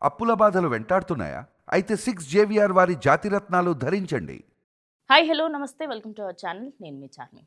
అప్పుల బాధలు వెంటాడుతున్నాయా? అయితే 6 JVR వారి జాతిరత్నాలు ధరించండి. హాయ్ హలో నమస్తే వెల్కమ్ టు అవర్ ఛానల్. నేను మీ చార్మి.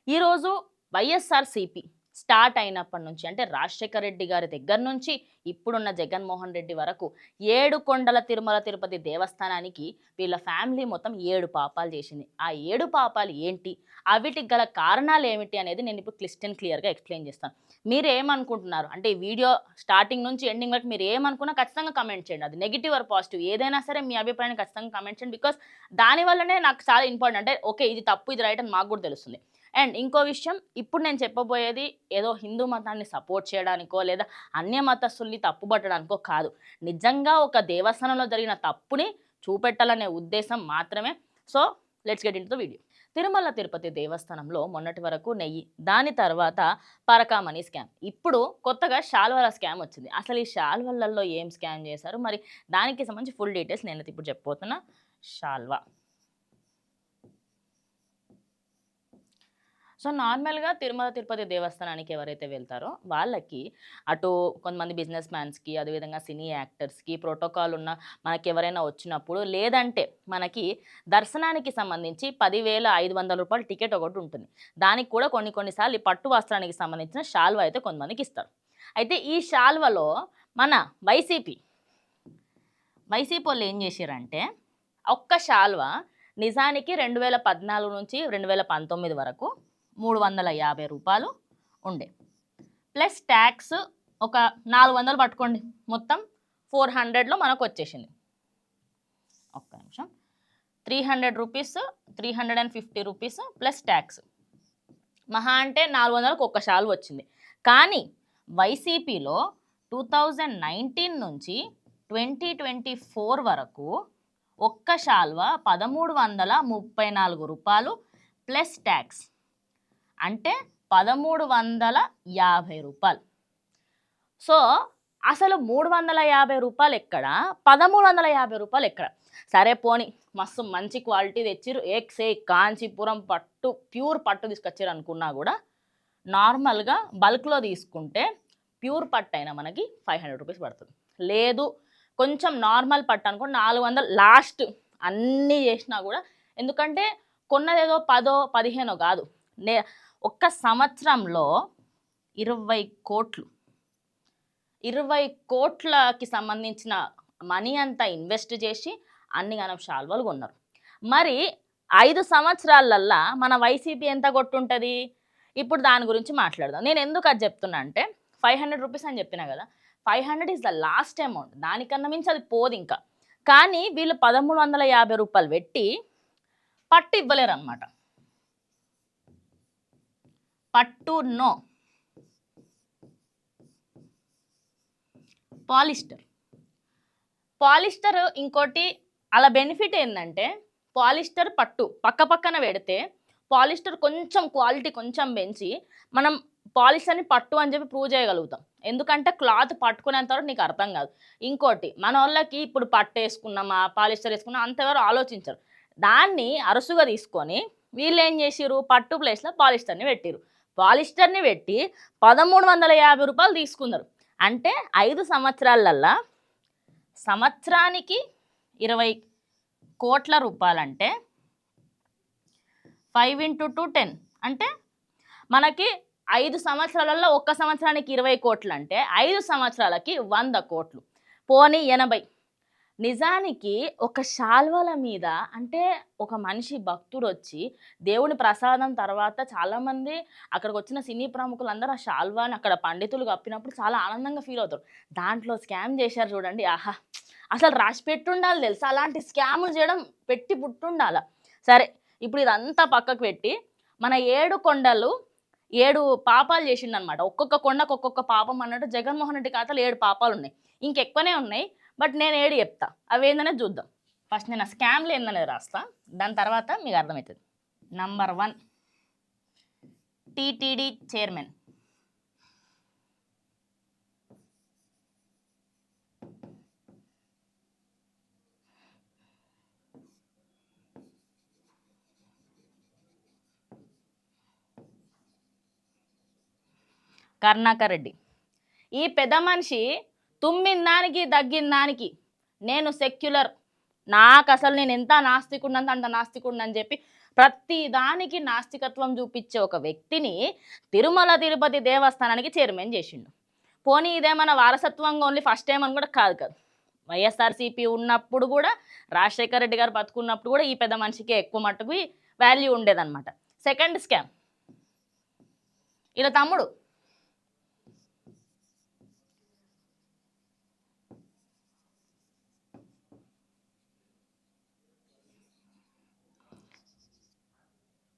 ఈరోజు వైఎస్ఆర్సీపీ స్టార్ట్ అయినప్పటి నుంచి అంటే రాజశేఖర రెడ్డి గారి దగ్గర నుంచి ఇప్పుడున్న జగన్మోహన్ రెడ్డి వరకు 7 కొండల తిరుమల తిరుపతి దేవస్థానానికి వీళ్ళ ఫ్యామిలీ మొత్తం 7 పాపాలు చేసింది. ఆ 7 పాపాలు ఏంటి, అవిటికి గల కారణాలు ఏమిటి అనేది నేను ఇప్పుడు క్లియర్గా ఎక్స్ప్లెయిన్ చేస్తాను. మీరు ఏమనుకుంటున్నారు అంటే ఈ వీడియో స్టార్టింగ్ నుంచి ఎండింగ్ వరకు మీరు ఏమనుకున్నా ఖచ్చితంగా కమెంట్ చేయండి. అది నెగిటివ్ ఆర్ పాజిటివ్ ఏదైనా సరే మీ అభిప్రాయాన్ని ఖచ్చితంగా కమెంట్ చేయండి. బికాస్ దానివల్లనే నాకు చాలా ఇంపార్టెంట్. అంటే ఓకే ఇది తప్పు ఇది రైట్ అని మాకు కూడా తెలుస్తుంది. అండ్ ఇంకో విషయం, ఇప్పుడు నేను చెప్పబోయేది ఏదో హిందూ మతాన్ని సపోర్ట్ చేయడానికో లేదా అన్య మతస్థుల్ని తప్పుపట్టడానికో కాదు. నిజంగా ఒక దేవస్థానంలో జరిగిన తప్పుని చూపెట్టాలనే ఉద్దేశం మాత్రమే. So let's get in to the video. Tirumala Tirupati దేవస్థానంలో మొన్నటి వరకు నెయ్యి, దాని తర్వాత పరకామణి స్కామ్, ఇప్పుడు కొత్తగా శాల్వాల స్కామ్ వచ్చింది. అసలు ఈ శాల్వాలలో ఏం స్కామ్ చేశారు, మరి దానికి సంబంధించి ఫుల్ డీటెయిల్స్ నేను ఇప్పుడు చెప్పబోతున్నా. శాల్వా సో నార్మల్గా తిరుమల తిరుపతి దేవస్థానానికి ఎవరైతే వెళ్తారో వాళ్ళకి అటు కొంతమంది బిజినెస్ మ్యాన్స్కి, అదేవిధంగా సినీ యాక్టర్స్కి, ప్రోటోకాల్ ఉన్న మనకి ఎవరైనా వచ్చినప్పుడు, లేదంటే మనకి దర్శనానికి సంబంధించి 10,500 రూపాయల టికెట్ ఒకటి ఉంటుంది. దానికి కూడా కొన్నిసార్లు ఈ పట్టు వస్త్రానికి సంబంధించిన శాల్వా అయితే కొంతమందికి ఇస్తారు. అయితే ఈ శాల్వలో మన వైసీపీ వాళ్ళు ఏం చేశారంటే ఒక్క శాల్వా నిజానికి 2014 నుంచి 2019 వరకు 350 రూపాయలు ఉండే, ప్లస్ ట్యాక్స్ ఒక 400 పట్టుకోండి, మొత్తం 400లో మనకు వచ్చేసింది. ఒక్క నిమిషం, 300 రూపీస్, 350 రూపీస్ ప్లస్ ట్యాక్స్, మహా అంటే 400కు ఒక్క శాల్వ వచ్చింది. కానీ వైసీపీలో 2019 నుంచి 2024 వరకు ఒక్క శాల్వ 1334 రూపాయలు ప్లస్ ట్యాక్స్, అంటే 1350 రూపాయలు. సో అసలు 350 రూపాయలు ఎక్కడ, 1350 రూపాయలు ఎక్కడ? సరే పోనీ మస్తు మంచి క్వాలిటీ తెచ్చిరు, ఏక్సే కాంచీపురం పట్టు ప్యూర్ పట్టు తీసుకొచ్చారు అనుకున్నా కూడా, నార్మల్గా బల్క్లో తీసుకుంటే ప్యూర్ పట్టు అయినా మనకి 500 రూపీస్ పడుతుంది. లేదు కొంచెం నార్మల్ పట్టు అనుకో 400 లాస్ట్, అన్నీ చేసినా కూడా. ఎందుకంటే కొన్నదేదో 10-15 కాదు, ఒక్క సంవత్సరంలో 20 కోట్లకి సంబంధించిన మనీ అంతా ఇన్వెస్ట్ చేసి అన్ని గనం శాల్వాలు కొన్నారు. మరి 5 సంవత్సరాలల్లా మన వైసీపీ ఎంత కొట్టుంటుంది? ఇప్పుడు దాని గురించి మాట్లాడదాం. నేను ఎందుకు అది చెప్తున్నా అంటే 500 రూపీస్ అని చెప్పినా కదా, 500 ఈజ్ ద లాస్ట్ అమౌంట్, దానికన్నా మించి అది పోదు ఇంకా. కానీ వీళ్ళు 1350 రూపాయలు పెట్టి పట్టు ఇవ్వలేరు అన్నమాట. పట్టు నో, పాలిస్టర్ ఇంకోటి. అలా బెనిఫిట్ ఏంటంటే పాలిస్టర్ పట్టు పక్కన పెడితే పాలిస్టర్ కొంచెం క్వాలిటీ కొంచెం పెంచి మనం పాలిస్టర్ని పట్టు అని చెప్పి ప్రూవ్ చేయగలుగుతాం. ఎందుకంటే క్లాత్ పట్టుకునేంత వరకు నీకు అర్థం కాదు. ఇంకోటి, మన వాళ్ళకి ఇప్పుడు పట్టు వేసుకున్నామా పాలిస్టర్ వేసుకున్నామా అంతవరకు ఆలోచించరు. దాన్ని అరుసుగా తీసుకొని వీళ్ళు ఏం చేసిరు, పట్టు ప్లేస్లో పాలిస్టర్ని పెట్టి 1350 రూపాయలు తీసుకున్నారు. అంటే 5 సంవత్సరాలల్లా సంవత్సరానికి 20 కోట్ల రూపాయలంటే 5 × 2 10, అంటే మనకి 5 సంవత్సరాలలో ఒక్క సంవత్సరానికి 20 కోట్లు అంటే 5 సంవత్సరాలకి 100 కోట్లు, పోనీ 80. నిజానికి ఒక శాల్వాల మీద అంటే ఒక మనిషి భక్తుడు వచ్చి దేవుని ప్రసాదం తర్వాత చాలామంది అక్కడికి వచ్చిన సినీ ప్రముఖులు అందరూ ఆ శాల్వాని అక్కడ పండితులు కప్పినప్పుడు చాలా ఆనందంగా ఫీల్ అవుతారు. దాంట్లో స్కామ్ చేశారు చూడండి, ఆహా అసలు రాసి పెట్టుండాలి తెలుసా, అలాంటి స్కాములు చేయడం పెట్టి పుట్టుండాల. సరే ఇప్పుడు ఇదంతా పక్కకు పెట్టి మన 7 కొండలు 7 పాపాలు చేసిండనమాట. ఒక్కొక్క కొండకు ఒక్కొక్క పాపం అన్నట్టు జగన్మోహన్ రెడ్డి ఖాతాలో 7 పాపాలు ఉన్నాయి, ఇంకెక్కువనే ఉన్నాయి. బట్ నేను 7 చెప్తా, అవి ఏందనేది చూద్దాం. ఫస్ట్ నేను ఆ స్కామ్లు ఏందనేది రాస్తా, దాని తర్వాత మీకు అర్థమవుతుంది. Number 1, TTD chairman. Karunakar Reddy. ఈ పెద్ద మనిషి తుమ్మిన దానికి దగ్గిన దానికి నేను సెక్యులర్, నాకు అసలు నేను ఎంత నాస్తికుడినంత అంత నాస్తికుడిని అని చెప్పి ప్రతి దానికి నాస్తికత్వం చూపించే ఒక వ్యక్తిని తిరుమల తిరుపతి దేవస్థానానికి చైర్మన్ చేసిండు. పోనీ ఇదేమన్నా వారసత్వంగా ఓన్లీ ఫస్ట్ టైం అని కూడా కాదు కదా. వైఎస్ఆర్సీపీ ఉన్నప్పుడు కూడా, రాజశేఖర రెడ్డి గారు బతుకున్నప్పుడు కూడా ఈ పెద్ద మనిషికి ఎక్కువ మట్టుకు వాల్యూ ఉండేదన్నమాట. సెకండ్ స్కామ్, ఇలా తమ్ముడు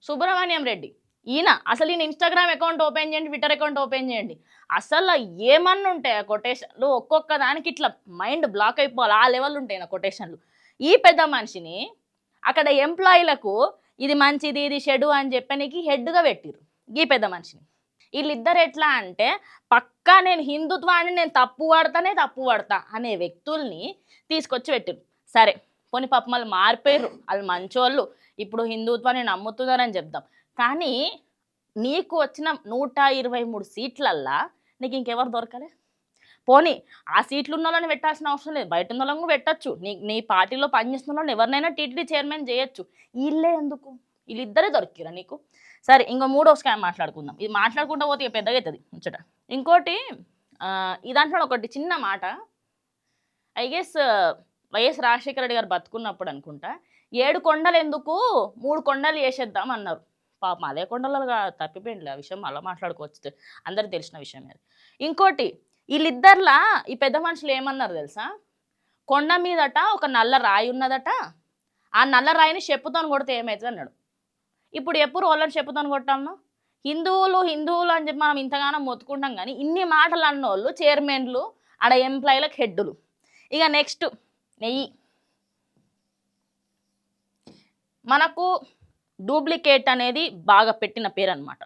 సుబ్రహ్మణ్యం రెడ్డి. ఈయన అసలు ఈయన ఇన్స్టాగ్రామ్ అకౌంట్ ఓపెన్ చేయండి, ట్విట్టర్ అకౌంట్ ఓపెన్ చేయండి, అసలు ఏమన్నా ఉంటాయి ఆ కొటేషన్లు, ఒక్కొక్క దానికి ఇట్లా మైండ్ బ్లాక్ అయిపోవాలి, ఆ లెవెల్ ఉంటాయి నా కొటేషన్లు. ఈ పెద్ద మనిషిని అక్కడ ఎంప్లాయీలకు ఇది మంచిది ఇది చెడు అని చెప్పడానికి హెడ్గా పెట్టిరు ఈ పెద్ద మనిషిని. వీళ్ళిద్దరు ఎట్లా అంటే పక్కా నేను హిందుత్వాన్ని నేను తప్పు పడతా అనే వ్యక్తుల్ని తీసుకొచ్చి పెట్టిరు. సరే పోనీ పాప మళ్ళీ మారిపోయారు, వాళ్ళు మంచోళ్ళు, ఇప్పుడు హిందుత్వాన్ని నమ్ముతున్నారని చెప్దాం. కానీ నీకు వచ్చిన 123 సీట్లల్లా నీకు ఇంకెవరు దొరకలే? పోనీ ఆ సీట్లు ఉన్న వాళ్ళని పెట్టాల్సిన అవసరం లేదు, బయట ఉన్న వాళ్ళని పెట్టచ్చు, నీ పార్టీలో పనిచేస్తున్న వాళ్ళని ఎవరినైనా టీటీడీ చైర్మన్ చేయొచ్చు. వీళ్ళే ఎందుకు? వీళ్ళిద్దరే దొరికిరా నీకు? సరే ఇంకో మూడో స్కామ్ మాట్లాడుకుందాం. ఇది మాట్లాడుకుంటూ పోతే ఇక పెద్దగా అవుతుంది ముచ్చట. ఇంకోటి ఈ దాంట్లో ఒకటి చిన్న మాట, I guess YS Rajasekhara Reddy గారు బతుకున్నప్పుడు అనుకుంటా 7 కొండలు ఎందుకు 3 కొండలు చేసేద్దాం అన్నారు. పాపం అదే కొండలుగా తప్పిపోయింది ఆ విషయం, అలా మాట్లాడుకోవచ్చు, అందరికి తెలిసిన విషయం అది. ఇంకోటి వీళ్ళిద్దర్లా ఈ పెద్ద మనుషులు ఏమన్నారు తెలుసా? కొండ మీదట ఒక నల్ల రాయి ఉన్నదట, ఆ నల్ల రాయిని చెప్పుతో కొడితే ఏమవుతుంది అన్నాడు. ఇప్పుడు ఎప్పుడు వాళ్ళని చెప్పుతో కొట్టాము? హిందువులు అని చెప్పి మనం ఇంతగానో మొత్తుకుంటాం, కానీ ఇన్ని మాటలు అన్నోళ్ళు చైర్మన్లు, ఆడ ఎంప్లాయీలకు హెడ్డులు. ఇక నెక్స్ట్ నెయ్యి. మనకు డూప్లికేట్ అనేది బాగా పెట్టిన పేరు అనమాట.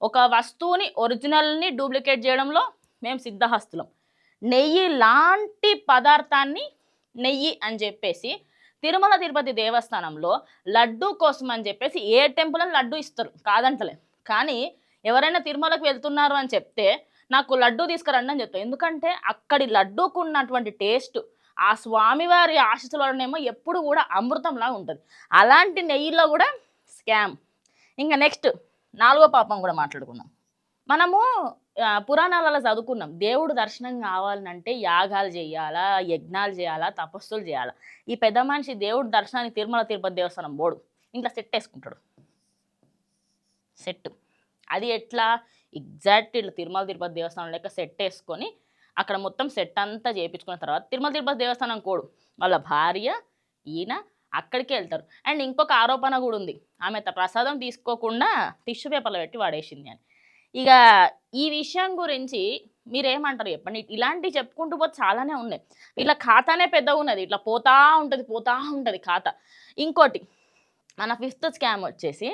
ఒక వస్తువుని ఒరిజినల్ని డూప్లికేట్ చేయడంలో మేము సిద్ధహస్తులం. నెయ్యి లాంటి పదార్థాన్ని నెయ్యి అని చెప్పేసి తిరుమల తిరుపతి దేవస్థానంలో లడ్డూ కోసం అని చెప్పేసి ఏ టెంపుల్ అని లడ్డు ఇస్తారు, కాదంటలే. కానీ ఎవరైనా తిరుమలకు వెళ్తున్నారు అని చెప్తే నాకు లడ్డు తీసుకురండి అని చెప్తాను. ఎందుకంటే అక్కడి లడ్డూకు ఉన్నటువంటి టేస్ట్ ఆ స్వామివారి ఆశీస్సులనేమో ఎప్పుడు కూడా అమృతంలా ఉంటుంది. అలాంటి నెయ్యిలో కూడా స్కామ్. ఇంకా నెక్స్ట్ 4వ పాపం కూడా మాట్లాడుకుందాం. మనము పురాణాలలో చదువుకున్నాం, దేవుడు దర్శనం కావాలంటే యాగాలు చేయాలా, యజ్ఞాలు చేయాలా, తపస్సులు చేయాలా. ఈ పెద్ద మనిషి దేవుడు దర్శనానికి తిరుమల తిరుపతి దేవస్థానం బోర్డు ఇంట్లో సెట్ వేసుకుంటాడు. సెట్ అది ఎట్లా ఎగ్జాక్ట్ ఇట్లా తిరుమల తిరుపతి దేవస్థానం లెక్క సెట్ వేసుకొని అక్కడ మొత్తం సెట్ అంతా చేయించుకున్న తర్వాత తిరుమల తిరుపతి దేవస్థానం కోడు వాళ్ళ భార్య ఈయన అక్కడికి వెళ్తారు. అండ్ ఇంకొక ఆరోపణ కూడా ఉంది, ఆమె ప్రసాదం తీసుకోకుండా టిష్యూ పేపర్లో పెట్టి వాడేసింది అని. ఇక ఈ విషయం గురించి మీరేమంటారు చెప్పండి? ఇలాంటివి చెప్పుకుంటూ పోతే చాలానే ఉన్నాయి. ఇట్లా ఖాతానే పెద్దగా ఉన్నది, ఇట్లా పోతా ఉంటుంది ఖాతా. ఇంకోటి మన 5th స్కామ్ వచ్చేసి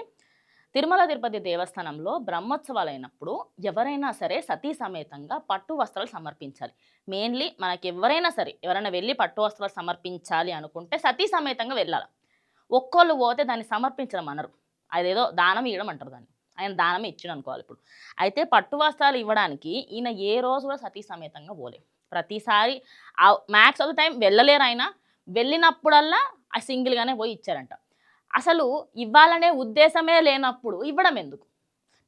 తిరుమల తిరుపతి దేవస్థానంలో బ్రహ్మోత్సవాలు అయినప్పుడు ఎవరైనా సరే సతీ సమేతంగా పట్టు వస్త్రాలు సమర్పించాలి. మెయిన్లీ మనకి ఎవరైనా వెళ్ళి పట్టు వస్త్రాలు సమర్పించాలి అనుకుంటే సతీ సమేతంగా వెళ్ళాలి. ఒక్కోళ్ళు పోతే దాన్ని సమర్పించడం అనరు, అదేదో దానం ఇవ్వడం అంటారు. దాన్ని ఆయన దానమే ఇచ్చిన అనుకోవాలి. ఇప్పుడు అయితే పట్టు వస్త్రాలు ఇవ్వడానికి ఈయన ఏ రోజు కూడా సతీ సమేతంగా పోలే. ప్రతిసారి మ్యాక్స్ ఆఫ్ ద టైం వెళ్ళలేరు. ఆయన వెళ్ళినప్పుడల్లా ఆ సింగిల్గానే పోయి ఇచ్చారంట. అసలు ఇవ్వాలనే ఉద్దేశమే లేనప్పుడు ఇవ్వడం ఎందుకు?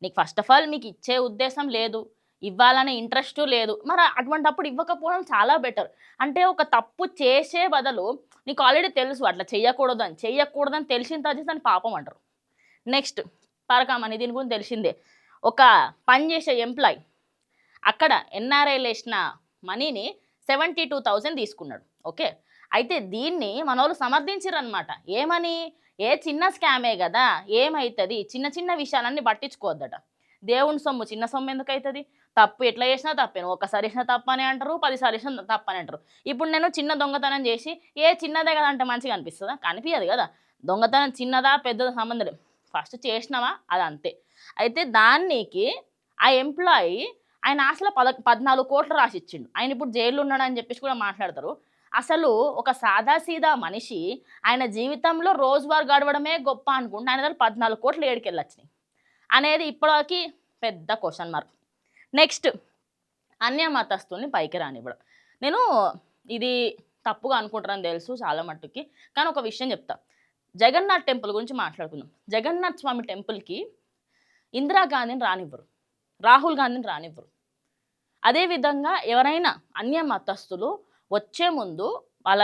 నీకు ఫస్ట్ ఆఫ్ ఆల్ మీకు ఇచ్చే ఉద్దేశం లేదు, ఇవ్వాలనే ఇంట్రెస్టు లేదు, మరి అటువంటిప్పుడు ఇవ్వకపోవడం చాలా బెటర్. అంటే ఒక తప్పు చేసే బదులు నీకు ఆల్రెడీ తెలుసు అట్లా చెయ్యకూడదని తెలిసిన తర్వాత దాన్ని పాపం అంటారు. నెక్స్ట్ పరకామణి, దీని గురించి తెలిసిందే. ఒక పని చేసే ఎంప్లాయ్ అక్కడ ఎన్ఆర్ఐలు వేసిన మనీని 72,000 తీసుకున్నాడు. ఓకే, అయితే దీన్ని మనోళ్ళు సమర్థించారనమాట. ఏమని? ఏ చిన్న స్కామే కదా, ఏమవుతుంది, చిన్న విషయాలన్నీ పట్టించుకోవద్దట. దేవుని సొమ్ము చిన్న సొమ్ము ఎందుకు అవుతుంది? తప్పు ఎట్లా చేసినా తప్పే, ఒకసారి చేసినా తప్పని అంటారు, 10 సార్లు చేసినా తప్పని అంటారు. ఇప్పుడు నేను చిన్న దొంగతనం చేసి చిన్నదే కదా అంటే మంచిగా అనిపిస్తుందా? కనిపించదు కదా. దొంగతనం చిన్నదా పెద్దదా సంబంధం లేదు, ఫస్ట్ చేసినావా అది అంతే. అయితే దానికి ఆ ఎంప్లాయీ ఆయన అసలు 14 కోట్లు రాసిచ్చిండు. ఆయన ఇప్పుడు జైల్లో ఉన్నాడని చెప్పేసి కూడా మాట్లాడతారు. అసలు ఒక సాదాసీదా మనిషి ఆయన జీవితంలో రోజువారు గడవడమే గొప్ప అనుకుంటే ఆయన దగ్గర 14 కోట్లు ఏడికెళ్ళొచ్చినాయి అనేది ఇప్పటికి పెద్ద క్వశ్చన్ మార్క్. నెక్స్ట్ అన్య మతస్థుల్ని పైకి రానివ్వడం. నేను ఇది తప్పుగా అనుకుంటారని తెలుసు చాలా మట్టుకి. కానీ ఒక విషయం చెప్తా. జగన్నాథ్ టెంపుల్ గురించి మాట్లాడుకుందాం. జగన్నాథ్ స్వామి టెంపుల్‌కి ఇందిరాగాంధీని రానివ్వరు. రాహుల్ గాంధీని రానివ్వరు. అదే విధంగా ఎవరైనా అన్య మతస్థులు వచ్చే ముందు వాళ్ళ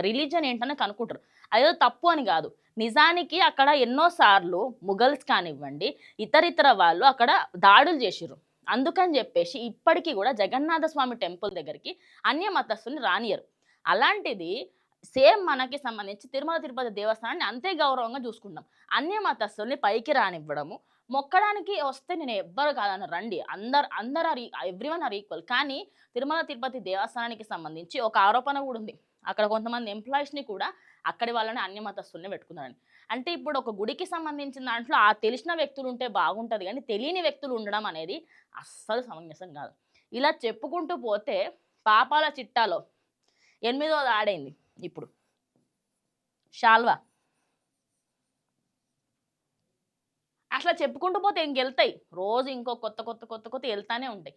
రిలీజియన్ ఏంటని కనుక్కుంటారు. అదేదో తప్పు అని గాదు. నిజానికి అక్కడ ఎన్నో సార్లు ముఘల్స్ కానివ్వండి, ఇతరితర వాళ్ళు అక్కడ దాడులు చేషిర్రు. అందుకని జెప్పేసి ఇప్పటికి గూడా జగన్నాథ స్వామి టెంపుల్ దగ్గరికి అన్య మతస్థుల్ని రానియ్యరు. అలాంటిది సేమ్ మనకి సంబంధించి తిరుమల తిరుపతి దేవస్థానాన్ని అంతే గౌరవంగా చూసుకుంటాం. అన్య మతస్థుల్ని పైకి రానివ్వడము, మొక్కడానికి వస్తే నేను ఎవ్వరు కాదనను రండి. అందరు ఎవ్రీవన్ ఆర్ ఈక్వల్. కానీ తిరుమల తిరుపతి దేవస్థానానికి సంబంధించి ఒక ఆరోపణ గూడా ఉంది. అక్కడ కొంతమంది ఎంప్లాయీస్‌ని కూడా అక్కడి వాళ్ళని అన్య మతస్థుల్ని పెట్టుకున్నారని. అంటే ఇప్పుడు ఒక గుడికి సంబంధించిన దాంట్లో ఆ తెలిసిన వ్యక్తులు ఉంటే బాగుంటది గానీ, తెలియని వ్యక్తులు ఉండడం అనేది అస్సలు సమంజసం గాదు. ఇలా చెప్పుకుంటూ పోతే పాపాల చిట్టాలో ఎనిమిదోది యాడయింది ఇప్పుడు. శాల్వా. అట్లా చెప్పుకుంటూ పోతే ఇంకెళ్తాయి. రోజు ఇంకో కొత్త ఎళ్తానే ఉంటాయి.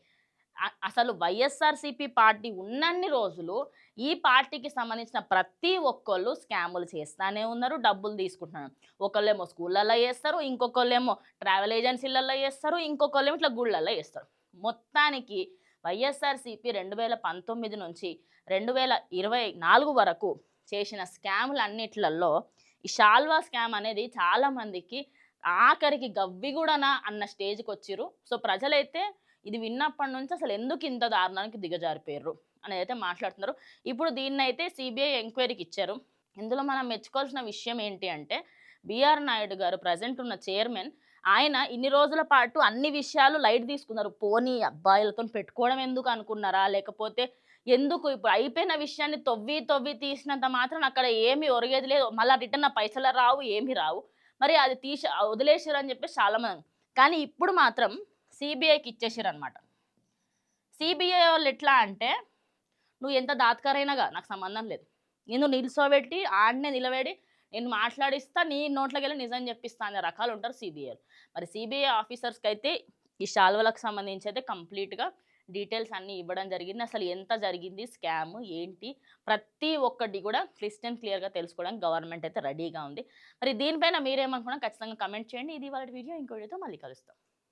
అసలు వైఎస్ఆర్‌సీపీ పార్టీ ఉన్నన్ని రోజులు ఈ పార్టీకి సంబంధించిన ప్రతి ఒక్కళ్ళు స్కాములు చేస్తానే ఉన్నారు. డబ్బులు తీసుకుంటున్నారు. ఒకళ్ళేమో స్కూళ్ళల్లో చేస్తారు. ఇంకొకళ్ళేమో ట్రావెల్ ఏజెన్సీలలో చేస్తారు. ఇంకొకళ్ళేమో ఇట్లా గుళ్ళల్లో చేస్తారు. మొత్తానికి వైఎస్ఆర్‌సీపీ 2019 నుంచి 2024 వరకు చేసిన స్కాములన్నిట్లల్లో ఈ శాల్వా స్కామ్ అనేది చాలా మందికి ఆఖరికి గవ్విగూడనా అన్న స్టేజ్‌కొచ్చిర్రు. సో, ప్రజలైతే ఇది విన్నప్పటి నుంచి అసలు ఎందుకు ఇంత దారుణానికి దిగజారిపోయిర్రు అనేదైతే మాట్లాడుతున్నారు. ఇప్పుడు దీన్నైతే సీబీఐ ఎంక్వైరీకి ఇచ్చారు. ఇందులో మనం మెచ్చుకోవాల్సిన విషయం ఏంటి అంటే, బీఆర్ నాయుడు గారు ప్రెజెంట్ ఉన్న చైర్మన్. ఆయన ఇన్ని రోజుల పాటు అన్ని విషయాలు లైట్ తీసుకున్నారు. పోనీ అబ్బాయిలతోని పెట్టుకోవడం ఎందుకు అనుకున్నారా? లేకపోతే ఎందుకు ఇప్పుడు అయిపోయిన విషయాన్ని తవ్వి తీసినంత మాత్రాన అక్కడ ఏమి ఒరిగేది లేదు. మళ్ళా రిటర్న్ ఆ పైసలు రావు, ఏమి రావు. మరి అది వదిలేసిర్రని చెప్పేసి చాలామంది. కానీ ఇప్పుడు మాత్రం సీబీఐకి ఇచ్చేసిర్రనమాట. సీబీఐ వాళ్ళు ఎట్లా అంటే, నువ్వు ఎంత దాతకారైనాగా నాకు సంబంధం లేదు. నిన్ను నిల్చోబెట్టి ఆడనే నిలబడి నేను మాట్లాడిస్తా, నీ నోట్లోకెళ్ళి నిజం చెప్పిస్తా అనే రకాలు ఉంటారు సీబీఐలు. మరి సీబీఐ ఆఫీసర్స్‌కైతే ఈ శాల్వలకు సంబంధించి అయితే కంప్లీట్‌గా డీటెయిల్స్ అన్నీ ఇవ్వడం జరిగింది. అసలు ఎంత జరిగింది స్కామ్ ఏంటి? ప్రతి ఒక్కటి కూడా క్లియర్‌గా తెలుసుకోవడానికి గవర్నమెంట్ అయితే రెడీగా ఉంది. మరి దీనిపైన మీరేమనుకున్నా ఖచ్చితంగా కమెంట్ చేయండి. ఇది ఇవాల్టి వీడియో. ఇంకో వీడియోతో మళ్ళీ కలుస్తాం.